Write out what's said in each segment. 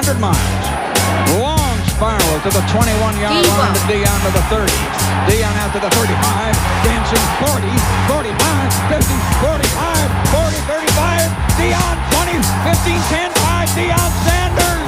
100 miles. Long spiral to the 21-yard line to Dion to the 30. Dion out to the 35. Dancing 40, 45, 50, 45, 40, 35. Dion 20, 15, 10, 5. Dion Sanders.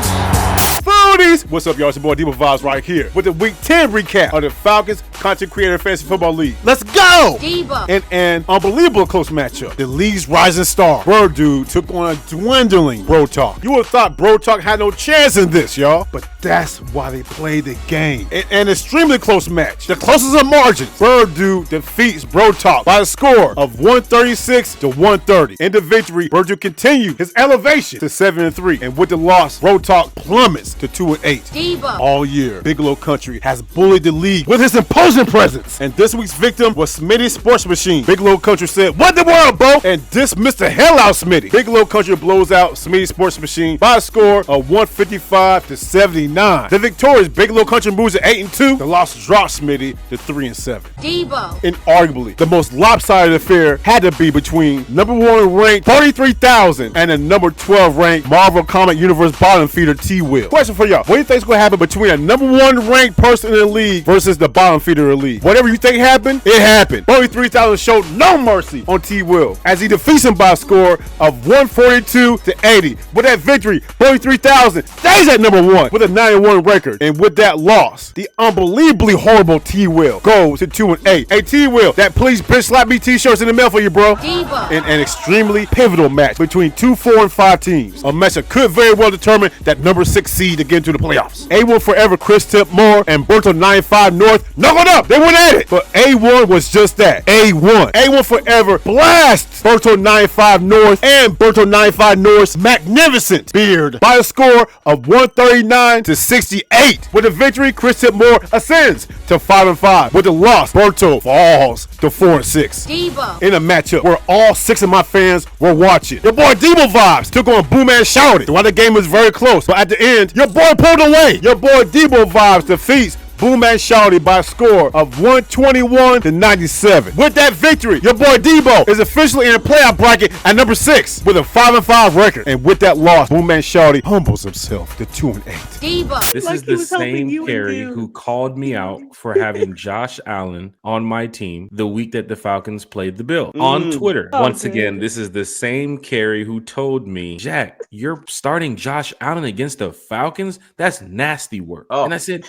Foodies! What's up, y'all? It's your boy Debo Vibes right here with the Week 10 recap of the Falcons Content Creator Fantasy Football League. Let's go! Debo. In an unbelievable close matchup, the league's rising star, Bird Dude, took on a dwindling Bro Talk. You would have thought Bro Talk had no chance in this, y'all, but that's why they played the game. In an extremely close match, the closest of margins, Bird Dude defeats Bro Talk by a score of 136 to 130. In the victory, Bird Dude continued his elevation to 7-3, and with the loss, Bro Talk plummets to 2-8. Debo. All year, Bigelow Country has bullied the league with his imposing presence, and this week's victim was Smitty's Sports Machine. Bigelow Country said, "What the world, bro?" and dismissed the hell out of Smitty. Bigelow Country blows out Smitty's Sports Machine by a score of 155 to 79. The victorious Bigelow Country moves to 8-2. The loss drops Smitty to 3-7. Debo. Inarguably, the most lopsided affair had to be between number 1 ranked 33,000 and the number 12 ranked Marvel Comic Universe bottom feeder T-Will. Question for y'all: what do you think is going to happen between a number 1 ranked person in the league versus the bottom feeder of the league? Whatever you think happened, it happened. 33,000 showed no mercy on T-Will as he defeats him by a score of 142 to 80. With that victory, 33,000 stays at number 1 with a 9-1 record. And with that loss, the unbelievably horrible T-Will goes to 2-8. Hey T-Will, that please bitch slap me t-shirts in the mail for you, bro. Debo. In an extremely pivotal match between 2, 4, and 5 teams. A match that could very well determine that number 6 seed to get into the playoffs. A1 Forever Chris Tip Moore and Berto 95 North knuckled up. They went at it. But A1 was just that. A1. A1 Forever blasts Berto 95 North and Berto 95 North's magnificent beard by a score of 139 to 68. With the victory, Chris Tip Moore ascends to 5-5. With the loss, Berto falls to 4-6. Debo. In a matchup where all 6 of my fans were watching. Your boy Debo Vibes took on Boom and Shouted. While the game was very close, but at the end, your boy pulled away. Your boy Debo Vibes defeats Boom and Shouty by a score of 121 to 97. With that victory, your boy Debo is officially in the playoff bracket at number 6 with a 5-5 record. And with that loss, Boom and Shouty humbles himself to 2-8. Debo. This is the same Carrie who called me out for having Josh Allen on my team the week that the Falcons played the Bills on Twitter. Once again, this is the same Carrie who told me, "Jack, you're starting Josh Allen against the Falcons? That's nasty work." And I said,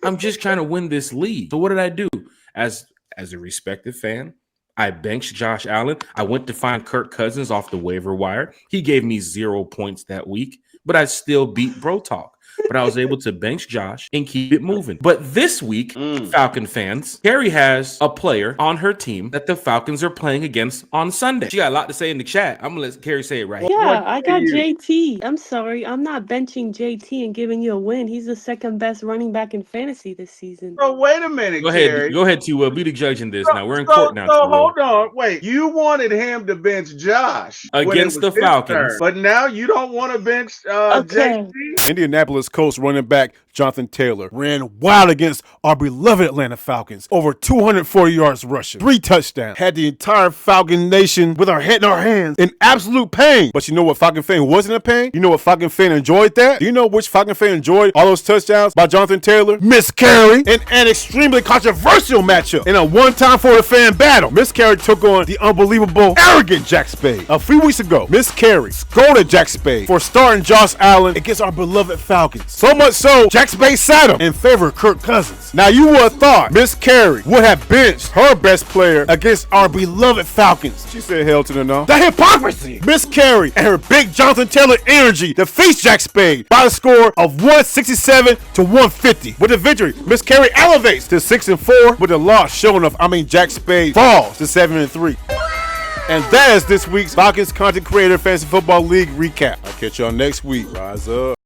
I'm just trying to win this league. So what did I do? As a respected fan, I benched Josh Allen. I went to find Kirk Cousins off the waiver wire. He gave me 0 points that week, but I still beat Bro Talk. But I was able to bench Josh and keep it moving. But this week, Falcon fans, Carrie has a player on her team that the Falcons are playing against on Sunday. She got a lot to say in the chat. I'm going to let Carrie say it right here. Yeah, I got JT. I'm sorry. I'm not benching JT and giving you a win. He's the second best running back in fantasy this season. Bro, wait a minute, Go Carrie. ahead. Go ahead, T-Will. Be the judge in this now. We're in court now. So hold on. Wait. You wanted him to bench Josh against the Falcons. But now you don't want to bench JT? Indianapolis Colts running back Jonathan Taylor ran wild against our beloved Atlanta Falcons. Over 240 yards rushing, 3 touchdowns. Had the entire Falcon Nation with our head in our hands in absolute pain. But you know what Falcon fan wasn't in pain? You know what Falcon fan enjoyed that? Do you know which Falcon fan enjoyed all those touchdowns by Jonathan Taylor? Miss Carrie. In an extremely controversial matchup. In a one-time for the fan battle, Miss Carrie took on the unbelievable, arrogant Jack Spade. A few weeks ago, Miss Carrie scolded Jack Spade for starting Josh Allen against our beloved Falcons. So much so, Jack Spade sat him in favor of Kirk Cousins. Now you would have thought Miss Carrie would have benched her best player against our beloved Falcons. She said hell to the no. The hypocrisy! Miss Carrie and her big Jonathan Taylor energy defeats Jack Spade by a score of 167 to 150. With the victory, Miss Carrie elevates to 6-4. With the loss showing of Jack Spade falls to 7-3. And that is this week's Falcons Content Creator Fantasy Football League recap. I'll catch y'all next week. Rise up.